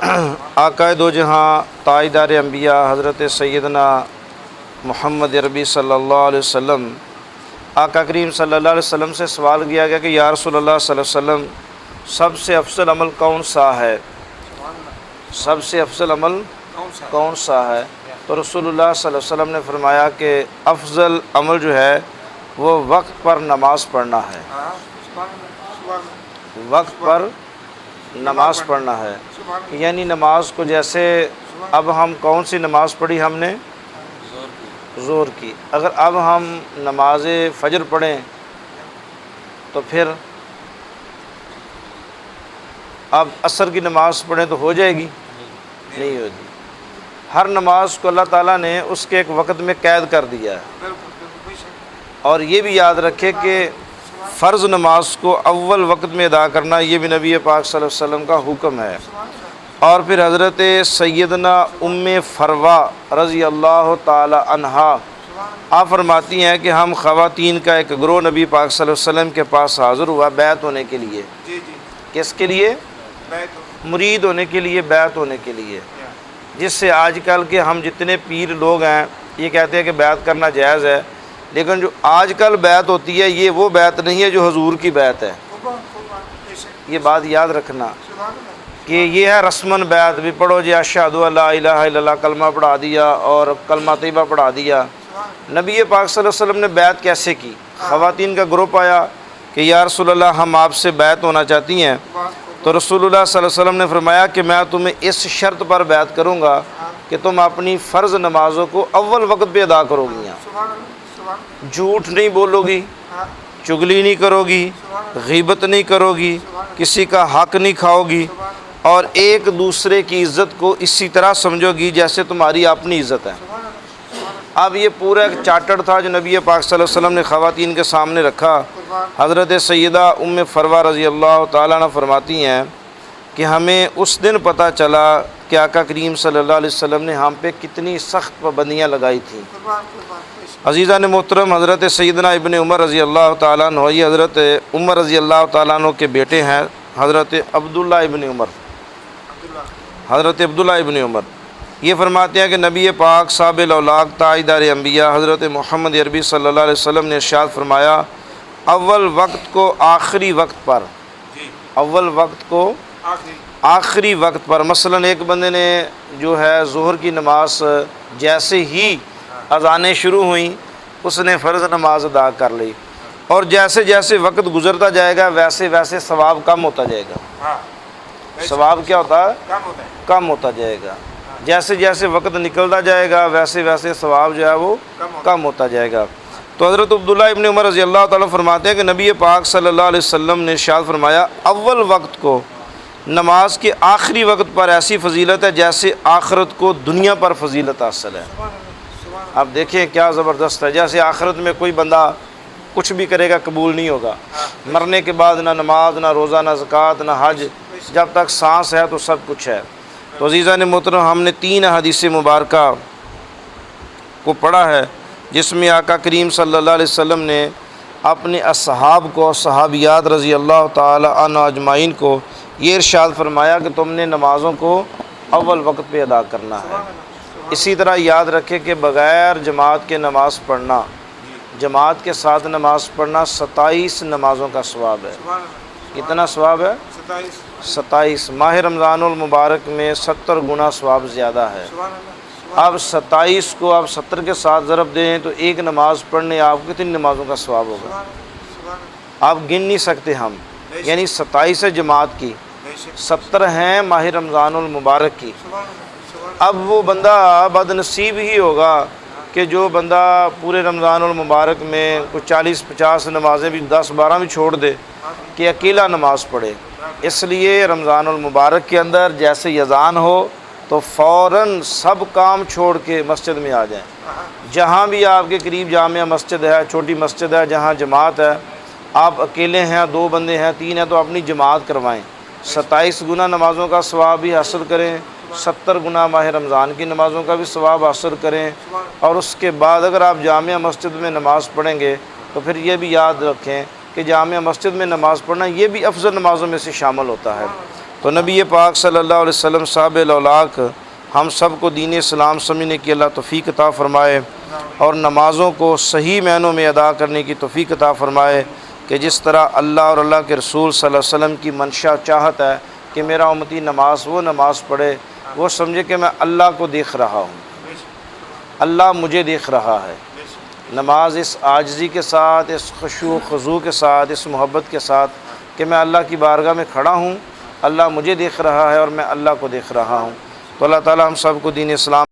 آقائے دو جہاں تاجدار انبیاء حضرت سیدنا محمد عربی صلی اللہ علیہ وسلم، آقا کریم صلی اللہ علیہ وسلم سے سوال کیا گیا کہ یا رسول اللہ صلی اللہ علیہ وسلم سب سے افضل عمل کون سا ہے؟ سب سے افضل عمل کون سا ہے؟ تو رسول اللہ صلی اللہ علیہ وسلم نے فرمایا کہ افضل عمل جو ہے وہ وقت پر نماز پڑھنا ہے، وقت پر نماز پڑھنا ہے۔ یعنی نماز کو جیسے اب ہم کون سی نماز پڑھی ہم نے؟ ظہر کی۔ اگر اب ہم نماز فجر پڑھیں تو پھر اب عصر کی نماز پڑھیں تو ہو جائے گی؟ نہیں ہوگی۔ ہر نماز کو اللہ تعالیٰ نے اس کے ایک وقت میں قید کر دیا ہے، اور یہ بھی یاد رکھے کہ فرض نماز کو اول وقت میں ادا کرنا یہ بھی نبی پاک صلی اللہ علیہ وسلم کا حکم ہے۔ اور پھر حضرت سیدنا ام فروہ رضی اللہ تعالی عنہا آپ فرماتی ہیں کہ ہم خواتین کا ایک گروہ نبی پاک صلی اللہ علیہ وسلم کے پاس حاضر ہوا بیعت ہونے کے لیے۔ کس کے لیے؟ مرید ہونے کے لیے، بیعت ہونے کے لیے۔ جس سے آج کل کے ہم جتنے پیر لوگ ہیں یہ کہتے ہیں کہ بیعت کرنا جائز ہے، لیکن جو آج کل بیعت ہوتی ہے یہ وہ بیعت نہیں ہے جو حضور کی بیعت ہے۔ یہ بات یاد رکھنا کہ یہ ہے رسماً بیعت، بھی پڑھو جی اشہد ان لا الہ الا اللہ، کلمہ پڑھا دیا اور کلمہ طیبہ پڑھا دیا۔ نبی پاک صلی اللہ علیہ وسلم نے بیعت کیسے کی؟ خواتین کا گروپ آیا کہ یا رسول اللہ ہم آپ سے بیعت ہونا چاہتی ہیں، تو رسول اللہ صلی اللہ علیہ وسلم نے فرمایا کہ میں تمہیں اس شرط پر بیعت کروں گا کہ تم اپنی فرض نمازوں کو اول وقت پہ ادا کرو گی، جھوٹ نہیں بولو گی، چغلی نہیں کرو گی، غیبت نہیں کرو گی، کسی کا حق نہیں کھاؤ گی، اور ایک دوسرے کی عزت کو اسی طرح سمجھو گی جیسے تمہاری اپنی عزت ہے۔ اب یہ پورا ایک چارٹر تھا جو نبی پاک صلی اللہ علیہ وسلم نے خواتین کے سامنے رکھا۔ حضرت سیدہ ام فروہ رضی اللہ تعالیٰ عنہ فرماتی ہیں کہ ہمیں اس دن پتہ چلا کہ آقا کریم صلی اللہ علیہ وسلم نے ہم پہ کتنی سخت پابندیاں لگائی تھیں۔ عزیزان محترم، حضرت سیدنا ابن عمر رضی اللہ تعالیٰ عنہ، یہ حضرت عمر رضی اللہ تعالیٰ عنہ کے بیٹے ہیں، حضرت عبداللہ ابن عمر، حضرت عبداللہ ابن عمر یہ فرماتے ہیں کہ نبی پاک صاحب الاولاق تاجدار انبیاء حضرت محمد عربی صلی اللہ علیہ وسلم نے ارشاد فرمایا اول وقت کو آخری وقت پر، اول وقت کو آخری وقت پر۔ مثلا ایک بندے نے جو ہے ظہر کی نماز جیسے ہی اذانیں شروع ہوئیں اس نے فرض نماز ادا کر لی، اور جیسے جیسے وقت گزرتا جائے گا ویسے ویسے ثواب کم ہوتا جائے گا۔ ثواب کیا ہوتا ہے؟ کم ہوتا جائے گا۔ جیسے جیسے وقت نکلتا جائے گا ویسے ویسے ثواب جو ہے وہ کم ہوتا جائے گا۔ تو حضرت عبداللہ ابن عمر رضی اللہ تعالیٰ فرماتے ہیں کہ نبی پاک صلی اللہ علیہ وسلم نے ارشاد فرمایا اول وقت کو نماز کے آخری وقت پر ایسی فضیلت ہے جیسے آخرت کو دنیا پر فضیلت حاصل ہے۔ اب دیکھیں کیا زبردست ہے، جیسے آخرت میں کوئی بندہ کچھ بھی کرے گا قبول نہیں ہوگا، مرنے کے بعد نہ نماز نہ روزہ نہ زکوٰۃ نہ حج، جب تک سانس ہے تو سب کچھ ہے۔ تو عزیزان محترم، ہم نے 3 احادیث مبارکہ کو پڑھا ہے جس میں آقا کریم صلی اللہ علیہ وسلم نے اپنے اصحاب کو، صحابیات رضی اللہ تعالی عنہ اجمعین کو یہ ارشاد فرمایا کہ تم نے نمازوں کو اول وقت پہ ادا کرنا ہے۔ اسی طرح یاد رکھے کہ بغیر جماعت کے نماز پڑھنا، جماعت کے ساتھ نماز پڑھنا 27 نمازوں کا ثواب ہے۔ کتنا ثواب ہے؟ 27۔ ماہ رمضان المبارک میں 70 گنا ثواب زیادہ ہے۔ اب 27 کو آپ 70 کے ساتھ ضرب دیں تو ایک نماز پڑھنے آپ کو کتنی نمازوں کا ثواب ہوگا؟ آپ گن نہیں سکتے ہم، یعنی 27 ہے جماعت کی، 70 ہیں ماہ رمضان المبارک کی۔ اب وہ بندہ بد نصیب ہی ہوگا کہ جو بندہ پورے رمضان المبارک میں کچھ 40-50 نمازیں بھی 10-12 بھی چھوڑ دے کہ اکیلا نماز پڑھے۔ اس لیے رمضان المبارک کے اندر جیسے ہی اذان ہو تو فوراً سب کام چھوڑ کے مسجد میں آ جائیں۔ جہاں بھی آپ کے قریب جامع مسجد ہے، چھوٹی مسجد ہے، جہاں جماعت ہے، آپ اکیلے ہیں، 2 بندے ہیں، 3 ہیں، تو اپنی جماعت کروائیں۔ 27 گنا نمازوں کا ثواب بھی حاصل کریں، 70 گنا ماہ رمضان کی نمازوں کا بھی ثواب حاصل کریں، اور اس کے بعد اگر آپ جامع مسجد میں نماز پڑھیں گے تو پھر یہ بھی یاد رکھیں کہ جامع مسجد میں نماز پڑھنا یہ بھی افضل نمازوں میں سے شامل ہوتا ہے۔ تو نبی پاک صلی اللہ علیہ وسلم صاحب الاولاق ہم سب کو دین اسلام سمجھنے کی اللہ توفیق عطا فرمائے اور نمازوں کو صحیح معنوں میں ادا کرنے کی توفیق عطا فرمائے کہ جس طرح اللہ اور اللہ کے رسول صلی اللہ علیہ وسلم کی منشا چاہت ہے کہ میرا امتی نماز وہ نماز پڑھے وہ سمجھے کہ میں اللہ کو دیکھ رہا ہوں، اللہ مجھے دیکھ رہا ہے۔ نماز اس عاجزی کے ساتھ، اس خشوع و خضوع کے ساتھ، اس محبت کے ساتھ کہ میں اللہ کی بارگاہ میں کھڑا ہوں، اللہ مجھے دیکھ رہا ہے اور میں اللہ کو دیکھ رہا ہوں۔ تو اللہ تعالی ہم سب کو دین اسلام